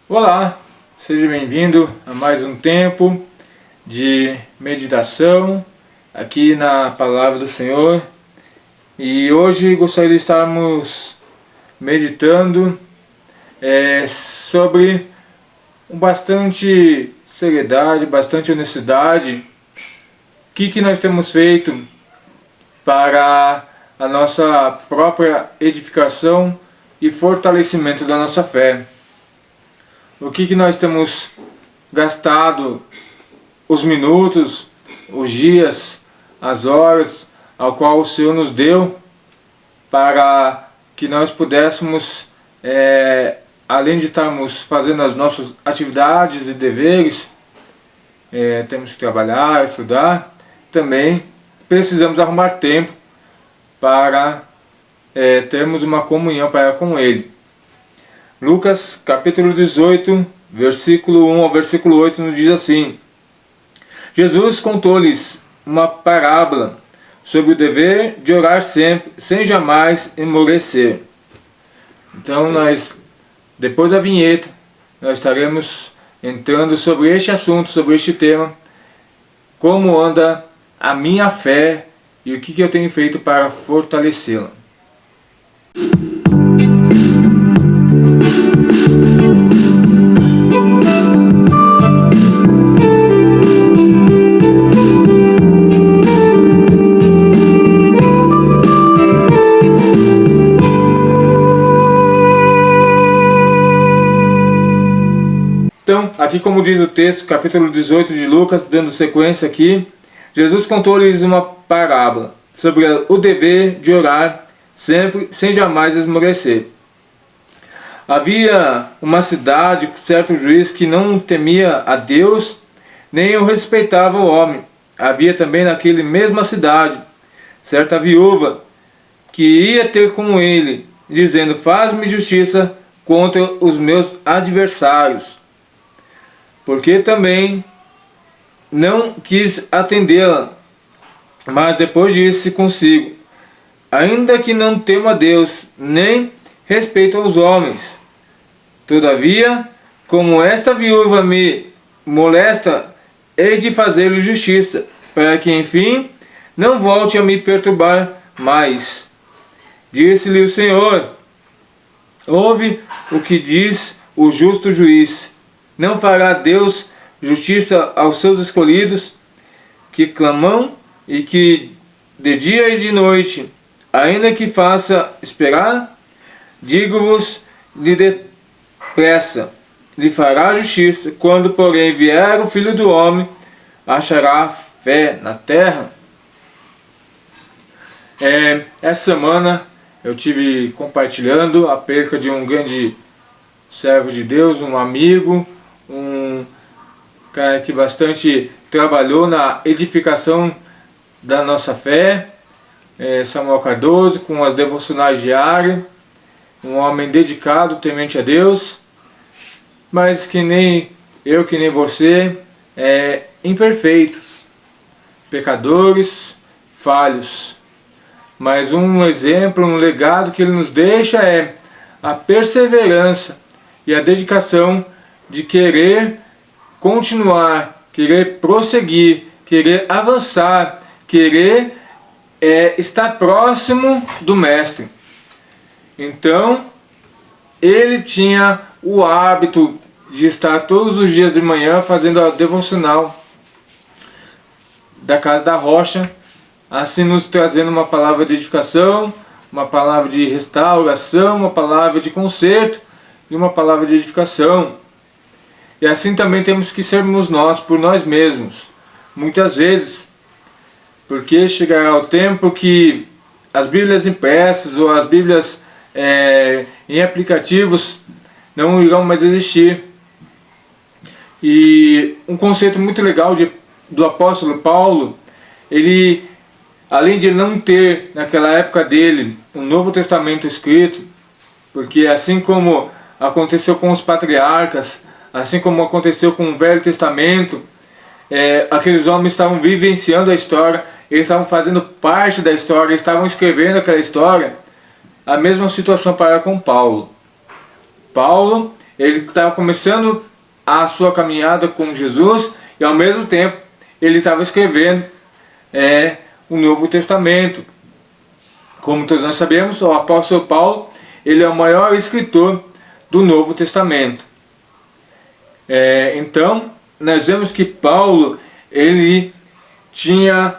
Olá, seja bem-vindo a mais um tempo de meditação aqui na Palavra do Senhor. E hoje gostaria de estarmos meditando sobre bastante seriedade, bastante honestidade, o que nós temos feito para a nossa própria edificação e fortalecimento da nossa fé. O que nós temos gastado os minutos, os dias, as horas ao qual o Senhor nos deu para que nós pudéssemos, além de estarmos fazendo as nossas atividades e deveres, temos que trabalhar, estudar, também precisamos arrumar tempo para termos uma comunhão para com Ele. Lucas capítulo 18, versículo 1 ao versículo 8 nos diz assim: Jesus contou-lhes uma parábola sobre o dever de orar sempre, sem jamais esmorecer. Então depois da vinheta, nós estaremos entrando sobre este assunto, sobre este tema, como anda a minha fé e o que eu tenho feito para fortalecê-la. Então, aqui como diz o texto, capítulo 18 de Lucas, dando sequência aqui, Jesus contou-lhes uma parábola sobre o dever de orar sempre, sem jamais esmorecer. Havia uma cidade, certo juiz que não temia a Deus, nem o respeitava o homem. Havia também naquele mesma cidade certa viúva que ia ter com ele, dizendo: faz-me justiça contra os meus adversários. Porque também não quis atendê-la, mas depois disse consigo: ainda que não temo a Deus, nem respeito aos homens, todavia, como esta viúva me molesta, hei de fazer-lhe justiça, para que enfim não volte a me perturbar mais. Disse-lhe o Senhor: ouve o que diz o justo juiz. Não fará Deus justiça aos seus escolhidos, que clamam e que de dia e de noite, ainda que faça esperar? Digo-vos, lhe depressa lhe fará justiça. Quando, porém, vier o Filho do Homem, achará fé na terra? Essa semana eu tive compartilhando a perca de um grande servo de Deus, um amigo, um cara que bastante trabalhou na edificação da nossa fé, Samuel Cardoso, com as devocionais diárias, um homem dedicado, temente a Deus, mas que nem eu, que nem você, imperfeitos, pecadores, falhos. Mas um exemplo, um legado que ele nos deixa é a perseverança e a dedicação de querer continuar, querer prosseguir, querer avançar, querer estar próximo do Mestre. Então, ele tinha o hábito de estar todos os dias de manhã fazendo a devocional da Casa da Rocha, assim nos trazendo uma palavra de edificação, uma palavra de restauração, uma palavra de conserto e uma palavra de edificação. E assim também temos que sermos nós, por nós mesmos. Muitas vezes, porque chegará o tempo que as Bíblias impressas ou as Bíblias em aplicativos não irão mais existir. E um conceito muito legal do apóstolo Paulo, ele, além de não ter naquela época dele um Novo Testamento escrito, porque assim como aconteceu com os patriarcas, assim como aconteceu com o Velho Testamento, aqueles homens estavam vivenciando a história, eles estavam fazendo parte da história, eles estavam escrevendo aquela história. A mesma situação para com Paulo. Paulo, Ele estava começando a sua caminhada com Jesus e ao mesmo tempo ele estava escrevendo o Novo Testamento. Como todos nós sabemos, o apóstolo Paulo, ele é o maior escritor do Novo Testamento. Então, nós vemos que Paulo, ele tinha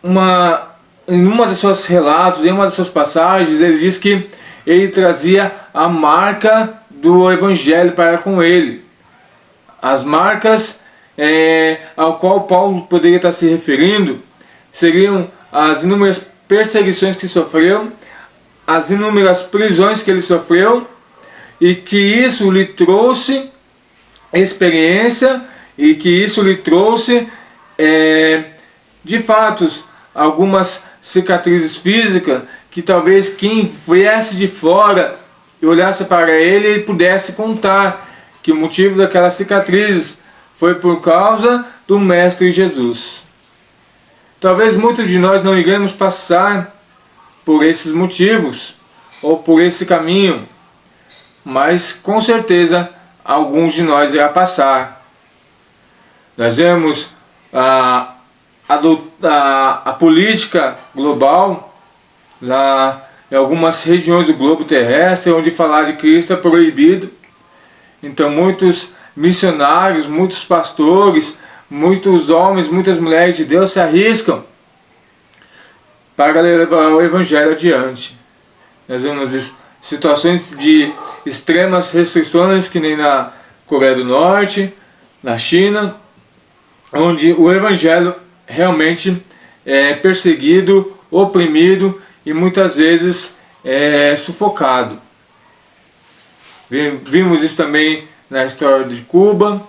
em uma das suas relatos, em uma das suas passagens, ele diz que ele trazia a marca do Evangelho para com ele. As marcas ao qual Paulo poderia estar se referindo seriam as inúmeras perseguições que sofreu, as inúmeras prisões que ele sofreu, e que isso lhe trouxe experiência, e que isso lhe trouxe de fato algumas cicatrizes físicas que talvez quem viesse de fora e olhasse para ele pudesse contar que o motivo daquelas cicatrizes foi por causa do Mestre Jesus. Talvez muitos de nós não iremos passar por esses motivos ou por esse caminho, mas com certeza alguns de nós irá passar. Nós vemos a política global lá em algumas regiões do globo terrestre, onde falar de Cristo é proibido. Então muitos missionários, muitos pastores, muitos homens, muitas mulheres de Deus se arriscam para levar o Evangelho adiante. Nós vemos situações de extremas restrições, que nem na Coreia do Norte, na China, onde o Evangelho realmente é perseguido, oprimido e muitas vezes sufocado. Vimos isso também na história de Cuba.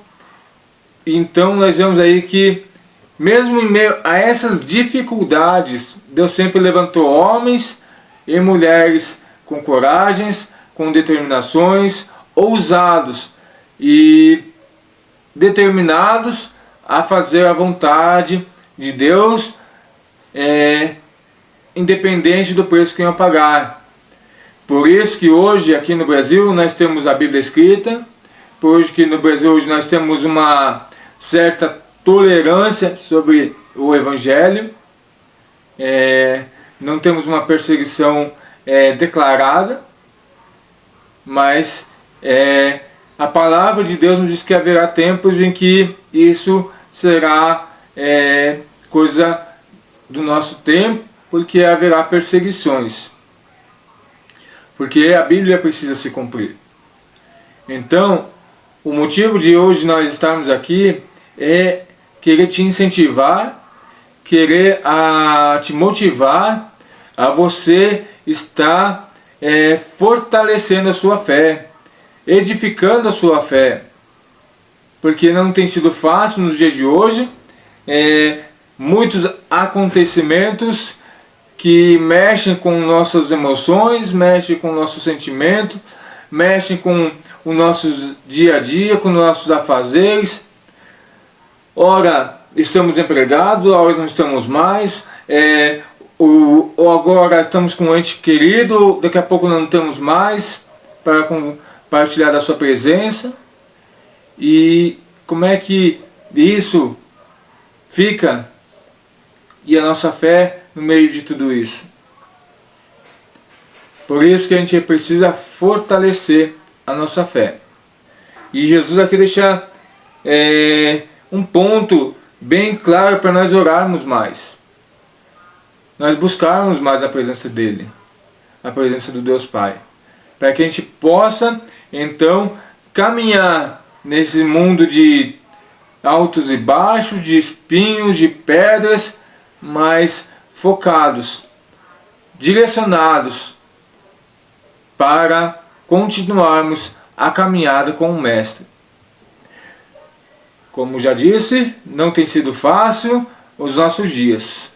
Então nós vemos aí que mesmo em meio a essas dificuldades, Deus sempre levantou homens e mulheres com coragens, com determinações, ousados e determinados a fazer a vontade de Deus, independente do preço que iam pagar. Por isso que hoje aqui no Brasil nós temos a Bíblia escrita, por isso que no Brasil hoje nós temos uma certa tolerância sobre o Evangelho, não temos uma perseguição declarada, mas a palavra de Deus nos diz que haverá tempos em que isso será coisa do nosso tempo, porque haverá perseguições, porque a Bíblia precisa se cumprir. Então, o motivo de hoje nós estarmos aqui é querer te incentivar, querer te motivar a você estar fortalecendo a sua fé, edificando a sua fé, porque não tem sido fácil nos dias de hoje. Muitos acontecimentos que mexem com nossas emoções, mexem com o nosso sentimento, mexem com o nosso dia a dia, com nossos afazeres. Ora estamos empregados, ora não estamos mais, ou agora estamos com um ente querido, daqui a pouco não estamos mais para compartilhar da sua presença. E como é que isso fica? E a nossa fé no meio de tudo isso? Por isso que a gente precisa fortalecer a nossa fé. E Jesus aqui deixa um ponto bem claro para nós orarmos mais, nós buscarmos mais a presença dele, a presença do Deus Pai, para que a gente possa então caminhar nesse mundo de altos e baixos, de espinhos, de pedras, mas focados, direcionados para continuarmos a caminhada com o Mestre. Como já disse, não tem sido fácil os nossos dias.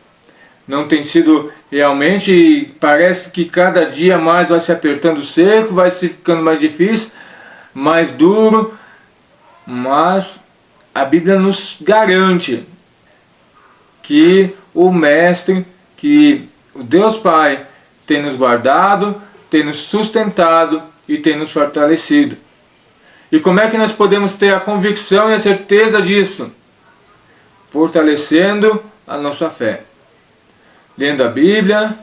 Não tem sido realmente, parece que cada dia mais vai se apertando o cerco, vai se ficando mais difícil, mais duro, mas a Bíblia nos garante que o Mestre, que o Deus Pai tem nos guardado, tem nos sustentado e tem nos fortalecido. E como é que nós podemos ter a convicção e a certeza disso? Fortalecendo a nossa fé. Lendo a Bíblia,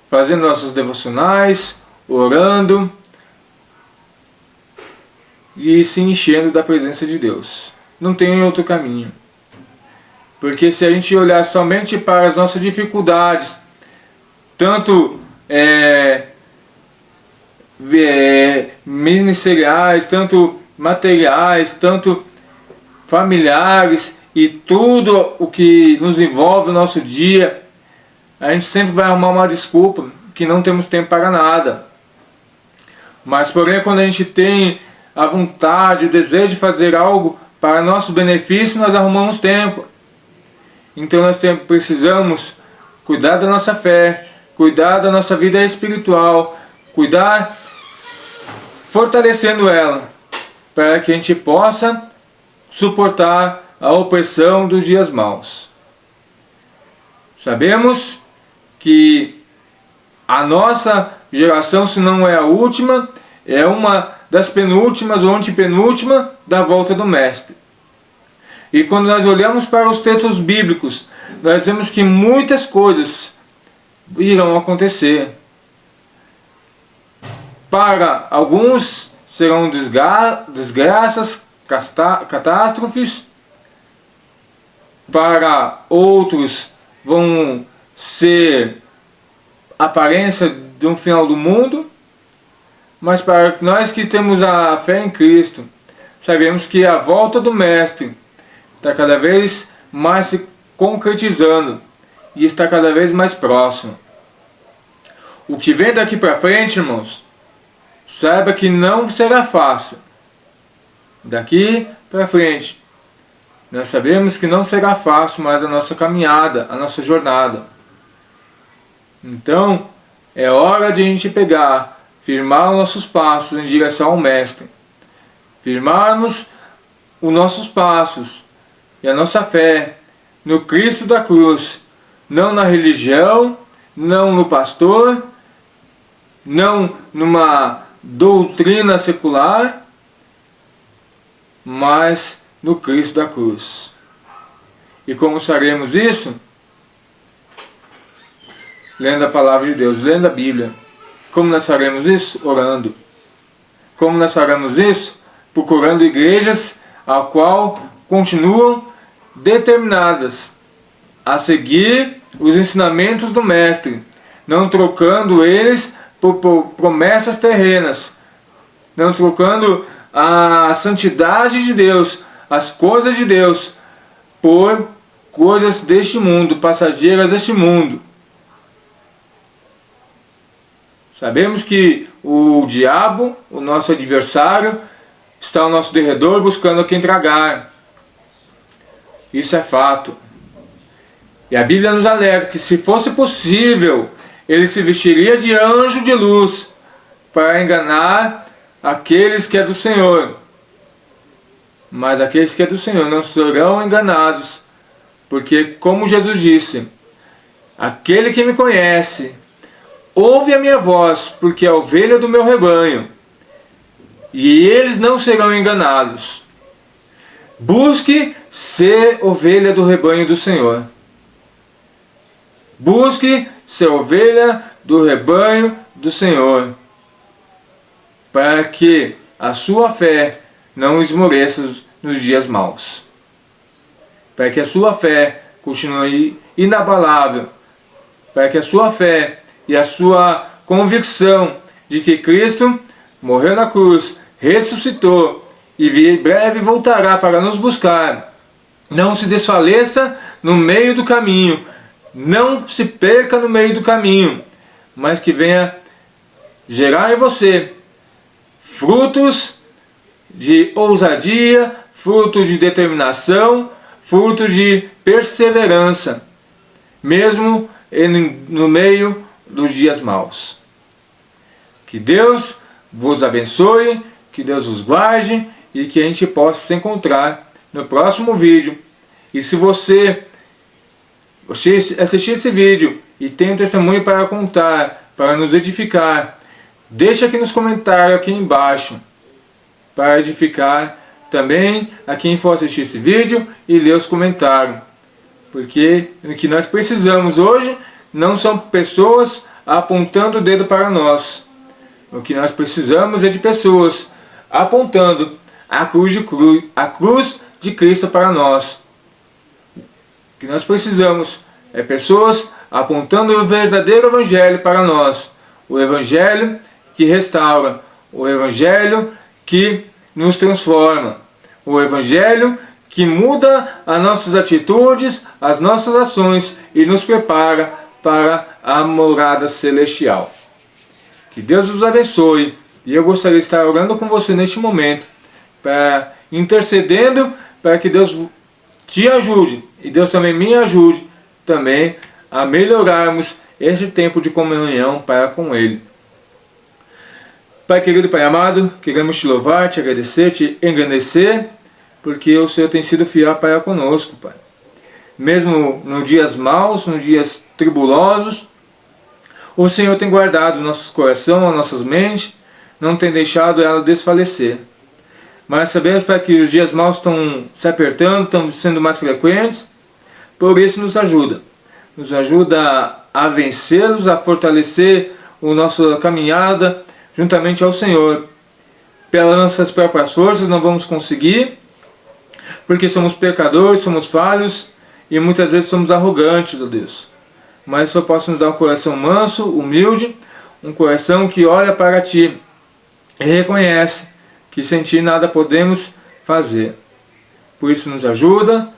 fazendo nossos devocionais, orando e se enchendo da presença de Deus. Não tem outro caminho. Porque se a gente olhar somente para as nossas dificuldades, tanto ministeriais, tanto materiais, tanto familiares e tudo o que nos envolve no nosso dia, a gente sempre vai arrumar uma desculpa que não temos tempo para nada. Mas porém, quando a gente tem a vontade, o desejo de fazer algo para nosso benefício, nós arrumamos tempo. Então nós precisamos cuidar da nossa fé, cuidar da nossa vida espiritual, cuidar, fortalecendo ela, para que a gente possa suportar a opressão dos dias maus. Sabemos que a nossa geração, se não é a última, é uma das penúltimas ou antepenúltima da volta do Mestre. E quando nós olhamos para os textos bíblicos, nós vemos que muitas coisas irão acontecer. Para alguns serão desgraças, catástrofes. Para outros vão ser aparência de um final do mundo. Mas para nós que temos a fé em Cristo, sabemos que a volta do Mestre está cada vez mais se concretizando e está cada vez mais próximo. O que vem daqui para frente, irmãos, saiba que não será fácil. Daqui para frente, nós sabemos que não será fácil mais a nossa caminhada, a nossa jornada. Então, é hora de a gente pegar, firmar os nossos passos em direção ao Mestre. Firmarmos os nossos passos e a nossa fé no Cristo da cruz, não na religião, não no pastor, não numa doutrina secular, mas no Cristo da cruz. E como faremos isso? Lendo a palavra de Deus, lendo a Bíblia. Como nós faremos isso? Orando. Como nós faremos isso? Procurando igrejas a qual continuam determinadas a seguir os ensinamentos do Mestre, não trocando eles por promessas terrenas, não trocando a santidade de Deus, as coisas de Deus, por coisas deste mundo, passageiras deste mundo. Sabemos que o diabo, o nosso adversário, está ao nosso derredor buscando a quem tragar. Isso é fato. E a Bíblia nos alerta que, se fosse possível, ele se vestiria de anjo de luz para enganar aqueles que é do Senhor. Mas aqueles que é do Senhor não serão enganados, porque, como Jesus disse, aquele que me conhece ouve a minha voz, porque é a ovelha do meu rebanho, e eles não serão enganados. Busque ser ovelha do rebanho do Senhor. Busque ser ovelha do rebanho do Senhor, para que a sua fé não esmoreça nos dias maus. Para que a sua fé continue inabalável. Para que a sua fé e a sua convicção de que Cristo morreu na cruz, ressuscitou e em breve voltará para nos buscar, não se desfaleça no meio do caminho, não se perca no meio do caminho, mas que venha gerar em você frutos de ousadia, frutos de determinação, frutos de perseverança, mesmo no meio dos dias maus. Que Deus vos abençoe, que Deus vos guarde e que a gente possa se encontrar no próximo vídeo. E se você assistir esse vídeo e tem um testemunho para contar, para nos edificar, deixa aqui nos comentários aqui embaixo. para edificar também a quem for assistir esse vídeo e ler os comentários. Porque o que nós precisamos hoje não são pessoas apontando o dedo para nós. O que nós precisamos é de pessoas apontando a cruz de Cristo para nós. O que nós precisamos é pessoas apontando o verdadeiro Evangelho para nós. O Evangelho que restaura, o Evangelho que nos transforma, o Evangelho que muda as nossas atitudes, as nossas ações e nos prepara para a morada celestial. Que Deus os abençoe. E eu gostaria de estar orando com você neste momento, intercedendo para que Deus te ajude e Deus também me ajude também a melhorarmos este tempo de comunhão para com Ele. Pai querido, Pai amado, queremos te louvar, te agradecer, te engrandecer, porque o Senhor tem sido fiel para conosco, Pai. Mesmo nos dias maus, nos dias tribulosos, o Senhor tem guardado o nosso coração, as nossas mentes, não tem deixado ela desfalecer. Mas sabemos, Pai, que os dias maus estão se apertando, estão sendo mais frequentes, por isso nos ajuda. Nos ajuda a vencê-los, a fortalecer a nossa caminhada juntamente ao Senhor. Pelas nossas próprias forças não vamos conseguir, porque somos pecadores, somos falhos e muitas vezes somos arrogantes, ó Deus. Mas só posso nos dar um coração manso, humilde, um coração que olha para Ti e reconhece que sem Ti nada podemos fazer. Por isso nos ajuda,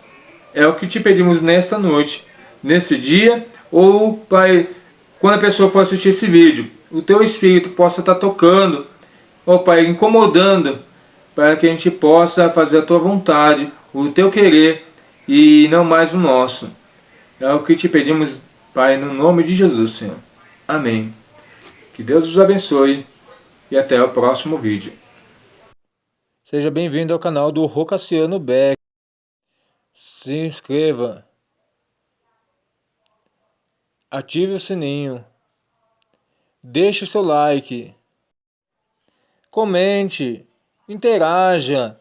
é o que Te pedimos nesta noite, nesse dia, ou Pai, quando a pessoa for assistir esse vídeo, o Teu Espírito possa estar tocando, ó Pai, incomodando, para que a gente possa fazer a Tua vontade, o Teu querer e não mais o nosso. É o que Te pedimos, Pai, no nome de Jesus, Senhor. Amém. Que Deus os abençoe e até o próximo vídeo. Seja bem-vindo ao canal do Rô Cassiano Beck. Se inscreva. Ative o sininho. Deixe o seu like. Comente. Interaja.